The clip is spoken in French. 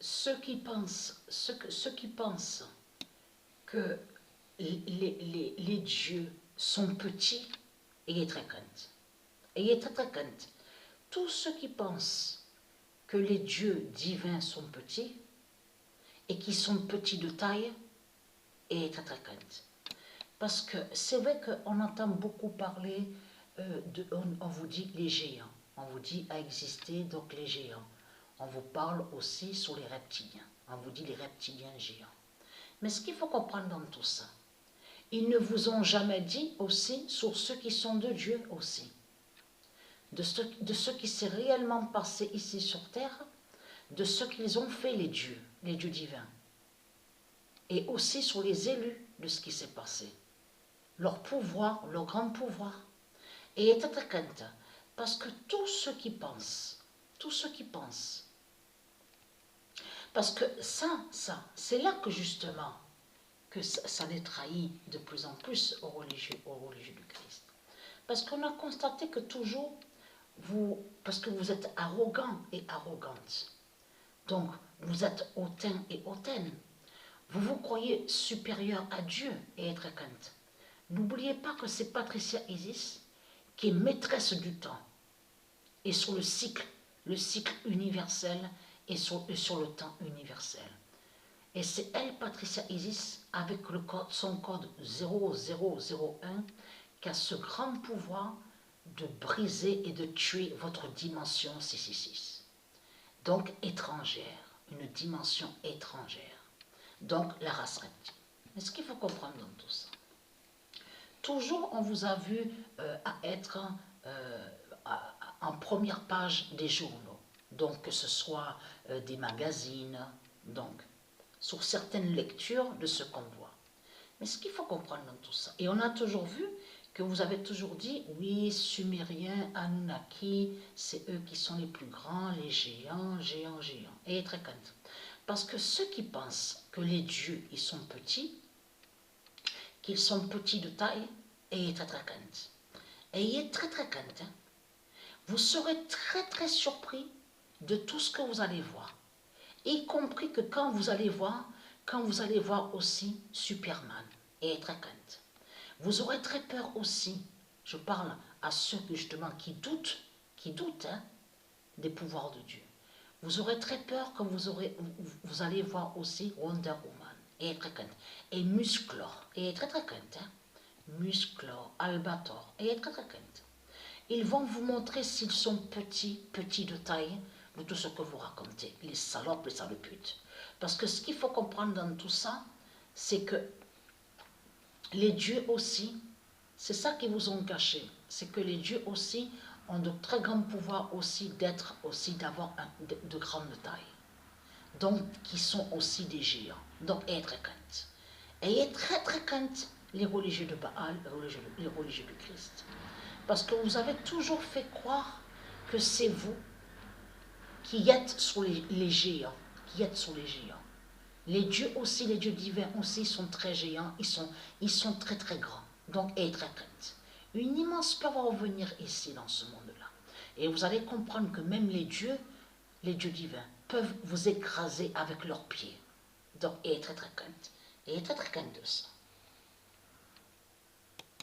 ceux qui pensent que les dieux sont petits, ayez très crainte. Ayez très très crainte. Tous ceux qui pensent que les dieux divins sont petits et qui sont petits de taille, ayez très très crainte. Parce que c'est vrai qu'on entend beaucoup parler, on vous dit les géants, on vous dit à exister donc les géants. On vous parle aussi sur les reptiliens, on vous dit les reptiliens géants. Mais ce qu'il faut comprendre dans tout ça, ils ne vous ont jamais dit aussi sur ceux qui sont de Dieu aussi. De ce qui s'est réellement passé ici sur terre, de ce qu'ils ont fait les dieux divins. Et aussi sur les élus de ce qui s'est passé. Leur pouvoir, leur grand pouvoir. Et être crainte, parce que tous ceux qui pensent, parce que ça, c'est là que justement, que ça les trahit de plus en plus aux religieux du Christ. Parce qu'on a constaté que toujours, parce que vous êtes arrogant et arrogante, donc vous êtes hautain et hautaine, vous vous croyez supérieur à Dieu et être crainte. N'oubliez pas que c'est Patricia Isis qui est maîtresse du temps et sur le cycle universel et sur le temps universel. Et c'est elle, Patricia Isis, avec son code 0001, qui a ce grand pouvoir de briser et de tuer votre dimension 666. Donc étrangère, une dimension étrangère. Donc la race reptile. Mais ce qu'il faut comprendre dans tout ça, toujours on vous a vu à être en première page des journaux, donc que ce soit des magazines, donc sur certaines lectures de ce qu'on voit. Mais ce qu'il faut comprendre dans tout ça, et on a toujours vu que vous avez toujours dit, oui, Sumériens, Anunnaki, c'est eux qui sont les plus grands, les géants, et très crainte. Parce que ceux qui pensent que les dieux, ils sont petits, qu'ils sont petits de taille, ayez très très crainte. Ayez très très crainte. Vous serez très très surpris de tout ce que vous allez voir. Y compris que quand vous allez voir aussi Superman, ayez très crainte. Vous aurez très peur aussi, je parle à ceux justement qui doutent des pouvoirs de Dieu. Vous aurez très peur quand vous allez voir aussi Wonder Woman, et très crainte, et Musclor, et très très crainte, Musclor, Albator, et très très crainte. Ils vont vous montrer s'ils sont petits de taille, de tout ce que vous racontez, les salopes, les saloputes. Parce que ce qu'il faut comprendre dans tout ça, c'est que les dieux aussi, c'est ça qu'ils vous ont caché, c'est que les dieux aussi ont de très grands pouvoirs aussi d'avoir de grande taille. Donc, qui sont aussi des géants. Donc, ayez très crainte. Ayez très très crainte les religieux de Baal, les religieux du Christ. Parce que vous avez toujours fait croire que c'est vous qui êtes sur les géants, Les dieux aussi, les dieux divins aussi sont très géants, ils sont très très grands. Donc, ayez très crainte. Une immense peur va revenir ici dans ce monde-là. Et vous allez comprendre que même les dieux divins, peuvent vous écraser avec leurs pieds. Donc, ayez très très crainte. Ayez très très crainte de ça.